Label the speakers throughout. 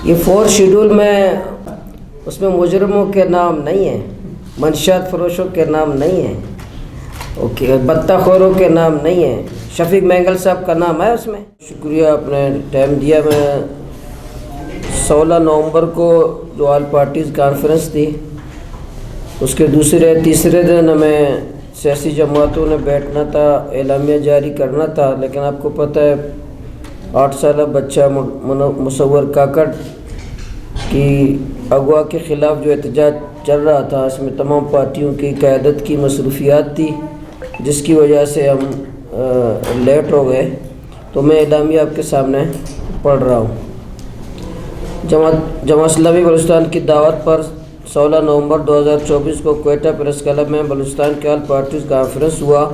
Speaker 1: یہ 4 شیڈول میں اس میں مجرموں کے نام نہیں ہیں، منشیات فروشوں کے نام نہیں ہیں، اوکے، بتہ خوروں کے نام نہیں ہیں، شفیق مینگل صاحب کا نام ہے اس میں۔ شکریہ، آپ نے ٹائم دیا۔ میں 16 نومبر کو جو آل پارٹیز کانفرنس تھی، اس کے تیسرے دن ہمیں سیاسی جماعتوں نے بیٹھنا تھا، اعلامیہ جاری کرنا تھا، لیکن آپ کو پتہ ہے 8 سالہ بچہ مصور کاکڑ کی اغوا کے خلاف جو احتجاج چل رہا تھا، اس میں تمام پارٹیوں کی قیادت کی مصروفیات تھی، جس کی وجہ سے ہم لیٹ ہو گئے۔ تو میں اعلامیہ آپ کے سامنے پڑھ رہا ہوں۔ جماعت اسلامی بلوچستان کی دعوت پر 16 نومبر 2024 کو کوئٹہ پریس کلب میں بلوچستان کے آل پارٹیز کانفرنس ہوا،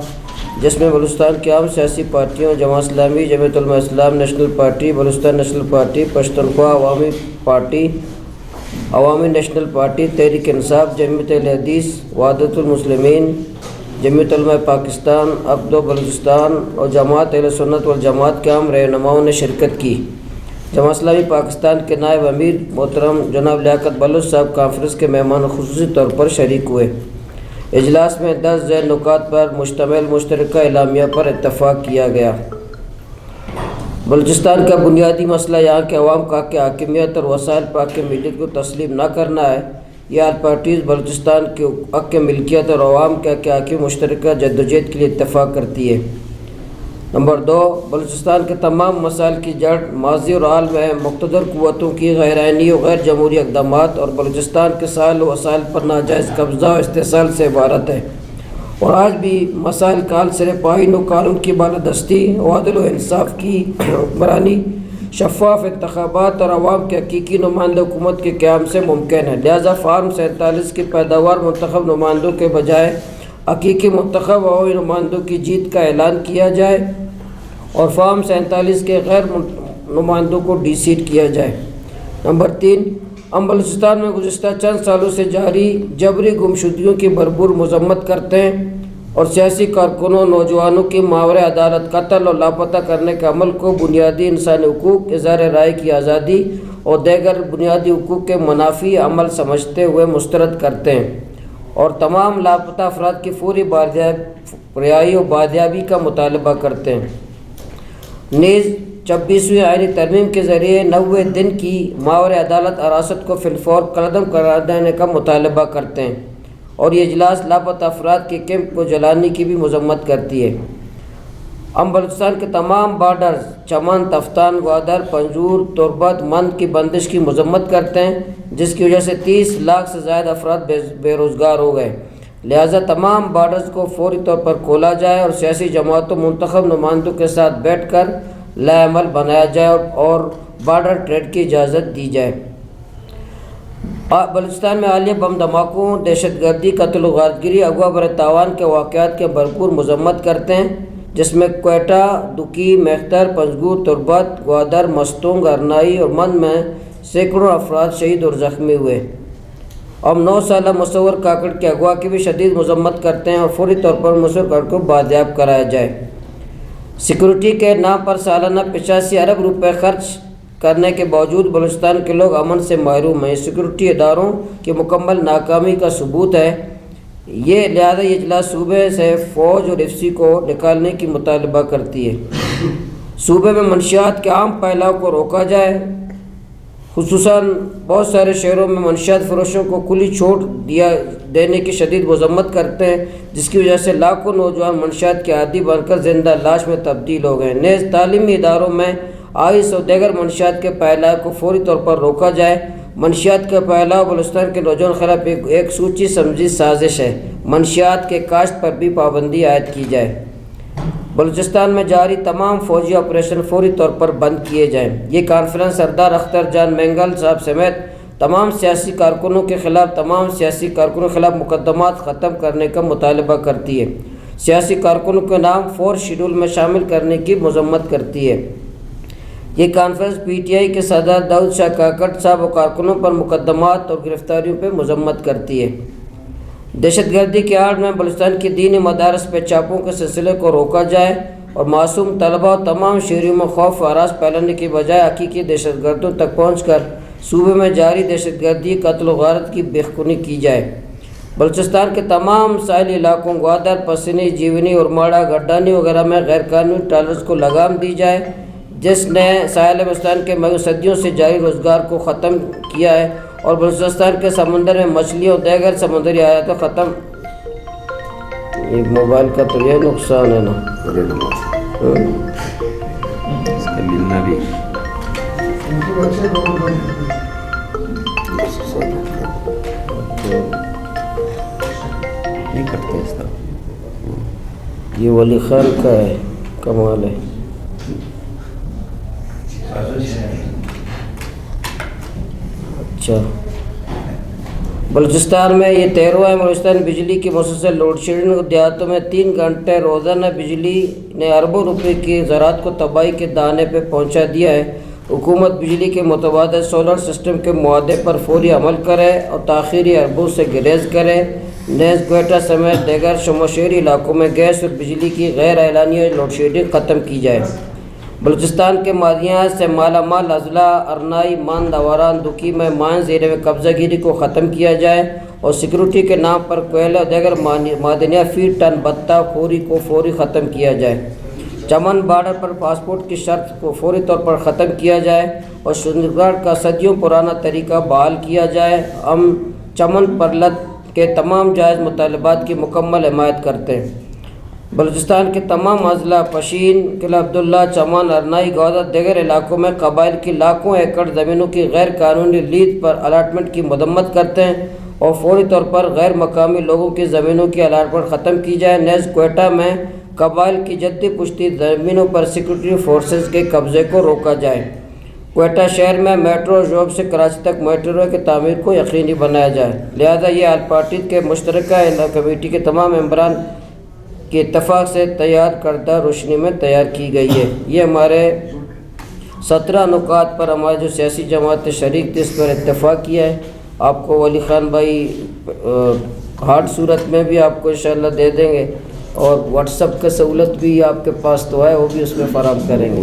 Speaker 1: جس میں بلوچستان کی عام سیاسی پارٹیوں جماعت Islami, Jamiat Ulema Islam, National Party, Balochistan National Party, Pashtunkhwa Awami Party, عوامی نیشنل پارٹی، تحریک انصاف، جمعیت اہل حدیث، وحدت المسلمین، جمعیت علماء پاکستان، عقد و بلوچستان اور جماعت اہل سنت والجماعت کے عام رہنماؤں نے شرکت کی۔ جماعت اسلامی پاکستان کے نائب امیر محترم جناب لیاقت بلوچ صاحب کانفرنس کے مہمان خصوصی طور پر شریک ہوئے۔ اجلاس میں 10 ذیل نکات پر مشتمل مشترکہ اعلامیہ پر اتفاق کیا گیا۔ بلوچستان کا بنیادی مسئلہ یہاں کے عوام کا حق حاکمیت اور وسائل پر حق ملکیت کو تسلیم نہ کرنا ہے۔ یہ آل پارٹیز بلوچستان کے حق ملکیت اور عوام کے حق حاکمیت مشترکہ جدوجہد کے لیے اتفاق کرتی ہے۔ نمبر 2، بلوچستان کے تمام مسائل کی جڑ ماضی اور حال میں مقتدر قوتوں کی غیر آئینی و غیر جمہوری اقدامات اور بلوچستان کے ساحل و وسائل پر ناجائز قبضہ و استحصال سے عبارت ہے، اور آج بھی مسائل کا حل صرف آئین و قانون کی بالادستی، عدل و انصاف کی حکمرانی، شفاف انتخابات اور عوام کے حقیقی نمائندہ حکومت کے قیام سے ممکن ہے۔ لہذا فارم 47 کی پیداوار منتخب نمائندوں کے بجائے حقیقی منتخب عوامی نمائندوں کی جیت کا اعلان کیا جائے اور فارم 47 کے غیر نمائندوں کو ڈی سیٹ کیا جائے۔ نمبر 3، ہم بلوچستان میں گزشتہ چند سالوں سے جاری جبری گمشدگیوں کی بھرپور مذمت کرتے ہیں اور سیاسی کارکنوں، نوجوانوں کی ماورا عدالت قتل اور لاپتہ کرنے کے عمل کو بنیادی انسانی حقوق، اظہار رائے کی آزادی اور دیگر بنیادی حقوق کے منافی عمل سمجھتے ہوئے مسترد کرتے ہیں اور تمام لاپتہ افراد کی فوری رہائی و بازیابی کا مطالبہ کرتے ہیں۔ نیز 26ویں آئینی ترمیم کے ذریعے 90 دن کی ماورا عدالت حراست کو فی الفور کالعدم قرار دینے کا مطالبہ کرتے ہیں، اور یہ اجلاس لاپتہ افراد کے کیمپ کو جلانے کی بھی مذمت کرتی ہے۔ ہم بلوچستان کے تمام بارڈرز چمن، تفتان، گوادر، پنجور، تربت، مند کی بندش کی مذمت کرتے ہیں، جس کی وجہ سے 30 لاکھ سے زائد افراد بے روزگار ہو گئے۔ لہذا تمام بارڈرز کو فوری طور پر کھولا جائے اور سیاسی جماعتوں منتخب نمائندوں کے ساتھ بیٹھ کر لائحہ عمل بنایا جائے اور بارڈر ٹریڈ کی اجازت دی جائے۔ بلوچستان میں حالیہ بم دھماکوں، دہشت گردی، قتل و غارتگری، اغوا برائے تاوان کے واقعات کے بھرپور مذمت کرتے ہیں، جس میں کوئٹہ، دکی، میختر، پنجگور، تربت، گوادر، مستونگ، ارنائی اور مند میں سینکڑوں افراد شہید اور زخمی ہوئے۔ ہم 9 سالہ مصور کاکڑ کے اغوا کی بھی شدید مذمت کرتے ہیں اور فوری طور پر مصور کاکڑ کو بازیاب کرایا جائے۔ سیکورٹی کے نام پر سالانہ 85 ارب روپے خرچ کرنے کے باوجود بلوچستان کے لوگ امن سے محروم ہیں۔ سیکورٹی اداروں کی مکمل ناکامی کا ثبوت ہے۔ لہذا یہ اجلاس صوبے سے فوج اور ایف سی کو نکالنے کی مطالبہ کرتی ہے۔ صوبے میں منشیات کے عام پھیلاؤ کو روکا جائے، خصوصاً بہت سارے شہروں میں منشیات فروشوں کو کھلی چھوٹ دینے کی شدید مذمت کرتے ہیں، جس کی وجہ سے لاکھوں نوجوان منشیات کے عادی بن کر زندہ لاش میں تبدیل ہو گئے۔ نیز تعلیمی اداروں میں آئس اور دیگر منشیات کے پھیلاؤ کو فوری طور پر روکا جائے۔ منشیات کا پھیلاؤ بلوچستان کے نوجوان کے خلاف ایک سوچی سمجھی سازش ہے۔ منشیات کے کاشت پر بھی پابندی عائد کی جائے۔ بلوچستان میں جاری تمام فوجی آپریشن فوری طور پر بند کیے جائیں۔ یہ کانفرنس سردار اختر جان مینگل صاحب سمیت تمام سیاسی کارکنوں کے خلاف مقدمات ختم کرنے کا مطالبہ کرتی ہے۔ سیاسی کارکنوں کے نام 4 شیڈول میں شامل کرنے کی مذمت کرتی ہے۔ یہ کانفرنس پی ٹی آئی کے صدر داؤد شاہ کاکڑ صاحب و کارکنوں پر مقدمات اور گرفتاریوں پر مذمت کرتی ہے۔ دہشت گردی کی آڑ میں بلوچستان کی دینی مدارس پہ چاپوں کے سلسلے کو روکا جائے اور معصوم طلبہ اور تمام شہریوں میں خوف و ہراس پھیلانے کی بجائے حقیقی دہشت گردوں تک پہنچ کر صوبے میں جاری دہشت گردی، قتل و غارت کی بےخونی کی جائے۔ بلوچستان کے تمام ساحلی علاقوں گوادر، پسینی، جیونی، ارماڑہ، گڈانی وغیرہ میں غیر قانونی ٹرالرز کو لگام دی جائے، جس نے ساحل بلوچستان کے صدیوں سے جاری روزگار کو ختم کیا ہے اور بلوچستان کے سمندر میں مچھلیوں اور دیگر سمندری حیات کو ختم۔ یہ موبائل کا تو یہ نقصان ہے نا،
Speaker 2: اس کا ملنا بھی نہیں کرتے اس طرح۔
Speaker 1: یہ ولی خان کا ہے، کمال ہے۔ اچھا، بلوچستان میں یہ 13واں بلوچستان بجلی کی مسلسل لوڈ شیڈنگ، دیہاتوں میں 3 گھنٹے روزانہ بجلی نے اربوں روپے کی زراعت کو تباہی کے دہانے پہ پہنچا دیا ہے۔ حکومت بجلی کے متبادل سولر سسٹم کے معاہدے پر فوری عمل کرے اور تاخیری اربوں سے گریز کرے۔ نیز کوئٹہ سمیت دیگر شمال علاقوں میں گیس اور بجلی کی غیر اعلانیہ لوڈ شیڈنگ ختم کی جائے۔ بلوچستان کے معدنیات سے مالا مال اضلاع ارنائی، ماند، اوران، دکی میں مائن زیر قبضہ گیری کو ختم کیا جائے اور سیکورٹی کے نام پر کوئلہ اور دیگر معدنیات فی ٹن بتہ فوری ختم کیا جائے۔ چمن بارڈر پر پاسپورٹ کی شرط کو فوری طور پر ختم کیا جائے اور شنگار کا صدیوں پرانا طریقہ بحال کیا جائے۔ ہم چمن پرلت کے تمام جائز مطالبات کی مکمل حمایت کرتے ہیں۔ بلوچستان کے تمام اضلاع پشین، قلعہ عبداللہ، چمن، ارنائی، گوادر دیگر علاقوں میں قبائل کی لاکھوں ایکڑ زمینوں کی غیر قانونی لیز پر الاٹمنٹ کی مذمت کرتے ہیں اور فوری طور پر غیر مقامی لوگوں کی زمینوں کی الاٹمنٹ ختم کی جائے۔ نیز کوئٹہ میں قبائل کی جدی پشتی زمینوں پر سیکورٹی فورسز کے قبضے کو روکا جائے۔ کوئٹہ شہر میں میٹرو جوب سے کراچی تک میٹرو کی تعمیر کو یقینی بنایا جائے۔ لہذا یہ آل پارٹیز کے مشترکہ کمیٹی کے تمام ممبران کے اتفاق سے تیار کردہ روشنی میں تیار کی گئی ہے۔ یہ ہمارے 17 نکات پر ہماری جو سیاسی جماعتیں شریک تھی اس پر اتفاق کیا ہے۔ آپ کو ولی خان بھائی ہارڈ صورت میں بھی آپ کو انشاءاللہ دے دیں گے اور واٹس ایپ کا سہولت بھی آپ کے پاس تو ہے، وہ بھی اس میں فراہم کریں گے۔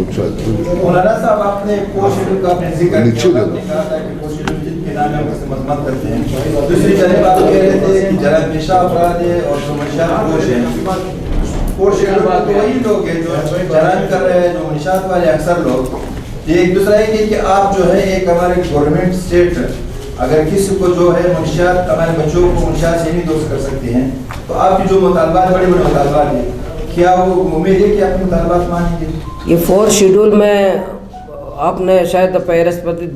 Speaker 3: مولانا صاحب، آپ نے کوشش کا اپنے ذکر کیا، آپ نے کہا تھا کہ کوشش جن کے نام ہے اسے مذمت کرتے ہیں۔ دوسری جانب آپ کہہ رہے تھے کہ جناب نشہ افراد ہے اور جو منشیات فروش ہیں، فروش تو وہی لوگ ہیں جو جرائم کر رہے ہیں، جو منشیات والے اکثر لوگ۔ ایک دوسرا یہ کہ آپ جو ہے ایک ہمارے گورنمنٹ اسٹیٹ اگر کسی کو جو ہے منشیات، ہمارے بچوں کو منشیات سے نہیں دوست کر سکتے ہیں، تو آپ کی جو مطالبات بڑے بڑے مطالبات ہیں، کیا وہ امید ہے کہ آپ کے مطالبات مانیں گے؟
Speaker 1: یہ 4 شیڈول میں آپ نے شاید فہرست پر دیکھ